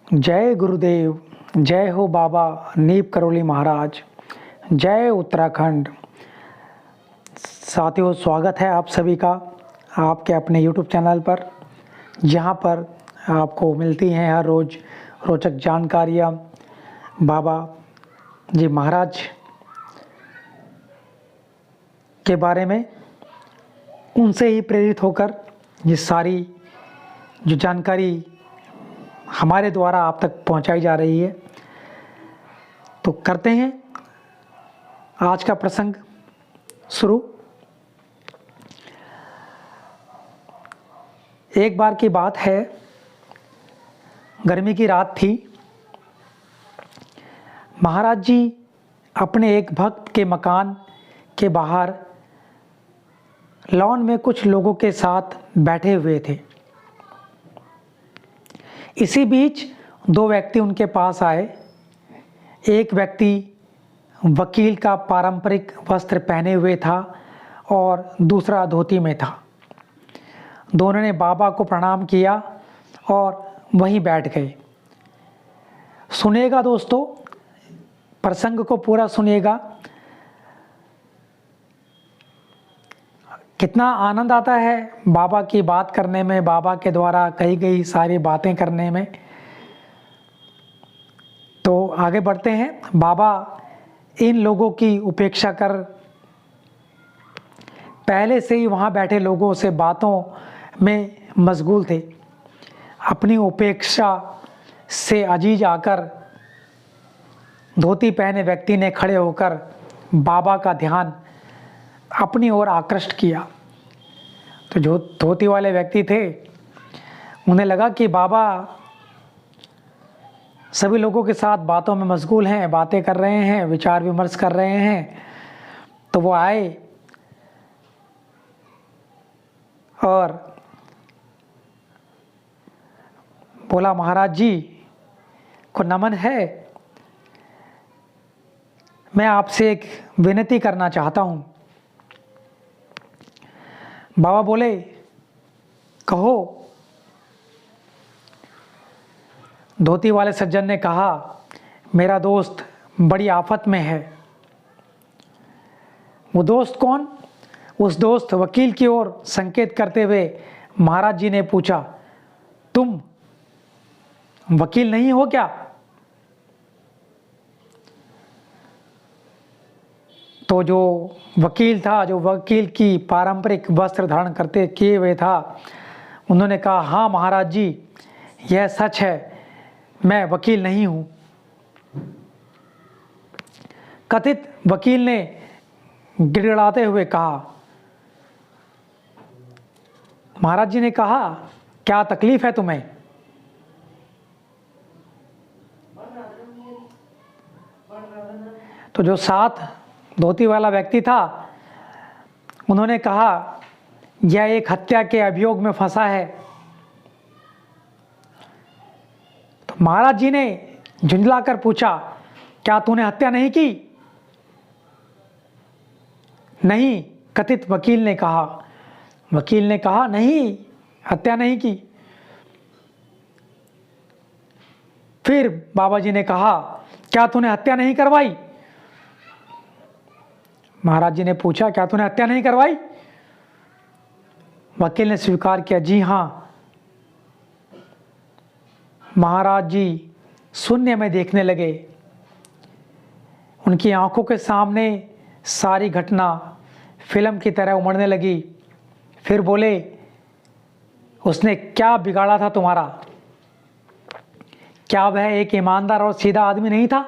जय गुरुदेव, जय हो बाबा नीप करोली महाराज, जय उत्तराखंड। साथियों, स्वागत है आप सभी का आपके अपने YouTube चैनल पर, जहां पर आपको मिलती हैं हर रोज़ रोचक जानकारियां बाबा जी महाराज के बारे में। उनसे ही प्रेरित होकर ये सारी जो जानकारी हमारे द्वारा आप तक पहुंचाई जा रही है। तो करते हैं आज का प्रसंग शुरू। एक बार की बात है, गर्मी की रात थी। महाराज जी अपने एक भक्त के मकान के बाहर लॉन में कुछ लोगों के साथ बैठे हुए थे। इसी बीच दो व्यक्ति उनके पास आए। एक व्यक्ति वकील का पारंपरिक वस्त्र पहने हुए था और दूसरा धोती में था। दोनों ने बाबा को प्रणाम किया और वहीं बैठ गए। सुनिएगा दोस्तों, प्रसंग को पूरा सुनिएगा। कितना आनंद आता है बाबा की बात करने में, बाबा के द्वारा कही गई सारी बातें करने में। तो आगे बढ़ते हैं। बाबा इन लोगों की उपेक्षा कर पहले से ही वहाँ बैठे लोगों से बातों में मशगूल थे। अपनी उपेक्षा से अजीज आकर धोती पहने व्यक्ति ने खड़े होकर बाबा का ध्यान अपनी ओर आकृष्ट किया। तो जो धोती वाले व्यक्ति थे, उन्हें लगा कि बाबा सभी लोगों के साथ बातों में मशगूल हैं, बातें कर रहे हैं, विचार विमर्श कर रहे हैं। तो वो आए और बोला, महाराज जी को नमन है। मैं आपसे एक विनती करना चाहता हूँ। बाबा बोले, कहो। धोती वाले सज्जन ने कहा, मेरा दोस्त बड़ी आफत में है। वो दोस्त कौन? उस दोस्त वकील की ओर संकेत करते हुए महाराज जी ने पूछा, तुम वकील नहीं हो क्या? तो जो वकील था, जो वकील की पारंपरिक वस्त्र धारण करते किए हुए था, उन्होंने कहा, हाँ महाराज जी, यह सच है, मैं वकील नहीं हूँ। कथित वकील ने गिड़गिड़ाते हुए कहा। महाराज जी ने कहा, क्या तकलीफ है तुम्हें? तो जो साथ धोती वाला व्यक्ति था, उन्होंने कहा, यह एक हत्या के अभियोग में फंसा है। तो महाराज जी ने झुंझलाकर पूछा, क्या तूने हत्या नहीं की? नहीं, कथित वकील ने कहा। वकील ने कहा, नहीं, हत्या नहीं की। फिर बाबा जी ने कहा, क्या तूने हत्या नहीं करवाई? महाराज जी ने पूछा, क्या तूने हत्या नहीं करवाई? वकील ने स्वीकार किया, जी हाँ। महाराज जी शून्य में देखने लगे। उनकी आंखों के सामने सारी घटना फिल्म की तरह उमड़ने लगी। फिर बोले, उसने क्या बिगाड़ा था तुम्हारा? क्या वह एक ईमानदार और सीधा आदमी नहीं था?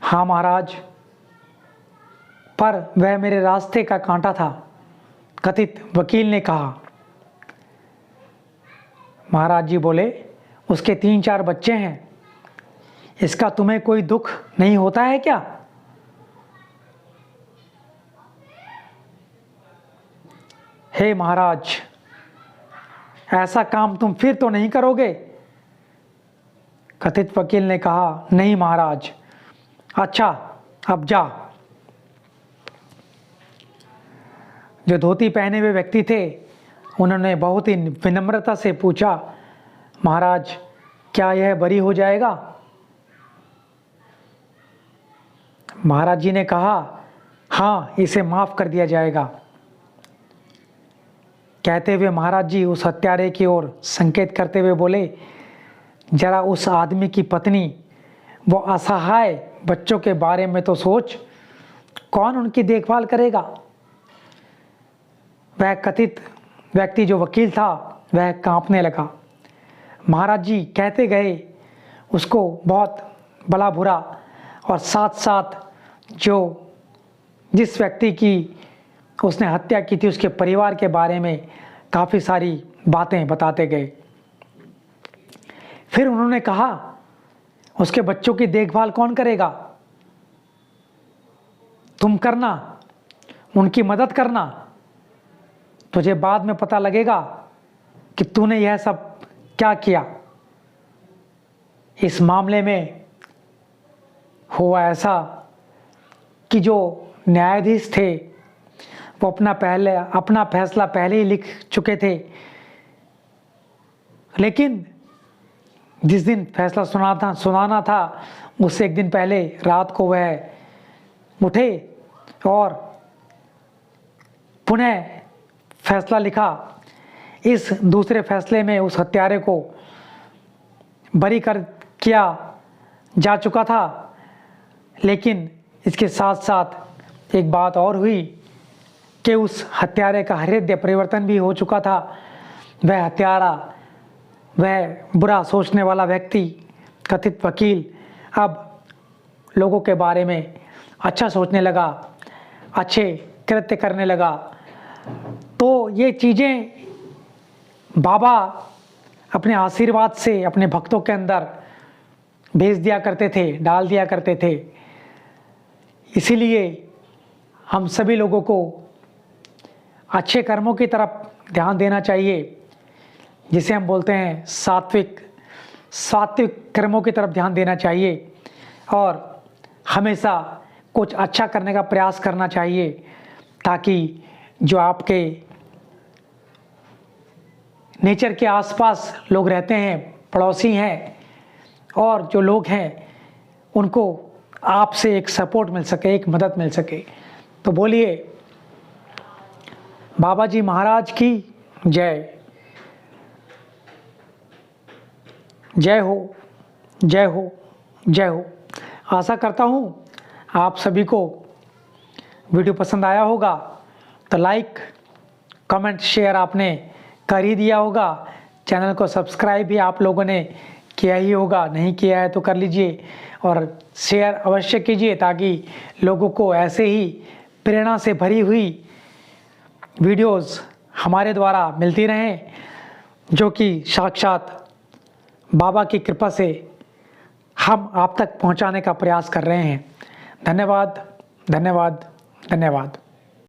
हाँ महाराज, पर वह मेरे रास्ते का कांटा था, कथित वकील ने कहा। महाराज जी बोले, उसके 3-4 बच्चे हैं, इसका तुम्हें कोई दुख नहीं होता है क्या? हे महाराज, ऐसा काम तुम फिर तो नहीं करोगे? कथित वकील ने कहा, नहीं महाराज। अच्छा, अब जा। जो धोती पहने हुए व्यक्ति थे, उन्होंने बहुत ही विनम्रता से पूछा, महाराज क्या यह बरी हो जाएगा? महाराज जी ने कहा, हाँ, इसे माफ कर दिया जाएगा। कहते हुए महाराज जी उस हत्यारे की ओर संकेत करते हुए बोले, जरा उस आदमी की पत्नी, वो असहाय बच्चों के बारे में तो सोच, कौन उनकी देखभाल करेगा? वह कथित व्यक्ति जो वकील था वह कांपने लगा। महाराज जी कहते गए उसको बहुत भला बुरा और साथ साथ जिस व्यक्ति की उसने हत्या की थी उसके परिवार के बारे में काफ़ी सारी बातें बताते गए। फिर उन्होंने कहा, उसके बच्चों की देखभाल कौन करेगा? तुम करना, उनकी मदद करना। तुझे बाद में पता लगेगा कि तूने यह सब क्या किया। इस मामले में हुआ ऐसा कि जो न्यायाधीश थे वो अपना फैसला पहले ही लिख चुके थे, लेकिन जिस दिन फैसला सुनाना था उससे एक दिन पहले रात को वह उठे और पुनः फैसला लिखा। इस दूसरे फैसले में उस हत्यारे को बरी किया जा चुका था, लेकिन इसके साथ साथ एक बात और हुई कि उस हत्यारे का हृदय परिवर्तन भी हो चुका था। वह हत्यारा, वह बुरा सोचने वाला व्यक्ति, कथित वकील, अब लोगों के बारे में अच्छा सोचने लगा, अच्छे कृत्य करने लगा। तो ये चीज़ें बाबा अपने आशीर्वाद से अपने भक्तों के अंदर भेज दिया करते थे, डाल दिया करते थे। इसीलिए हम सभी लोगों को अच्छे कर्मों की तरफ ध्यान देना चाहिए, जिसे हम बोलते हैं सात्विक कर्मों की तरफ ध्यान देना चाहिए और हमेशा कुछ अच्छा करने का प्रयास करना चाहिए, ताकि जो आपके नेचर के आसपास लोग रहते हैं, पड़ोसी हैं और जो लोग हैं, उनको आपसे एक सपोर्ट मिल सके, एक मदद मिल सके। तो बोलिए बाबा जी महाराज की जय। जय हो, जय हो, जय हो। आशा करता हूँ आप सभी को वीडियो पसंद आया होगा, तो लाइक, कमेंट, शेयर आपने कर ही दिया होगा। चैनल को सब्सक्राइब भी आप लोगों ने किया ही होगा, नहीं किया है तो कर लीजिए और शेयर अवश्य कीजिए, ताकि लोगों को ऐसे ही प्रेरणा से भरी हुई वीडियोस हमारे द्वारा मिलती रहें, जो कि साक्षात बाबा की कृपा से हम आप तक पहुंचाने का प्रयास कर रहे हैं। धन्यवाद, धन्यवाद, धन्यवाद।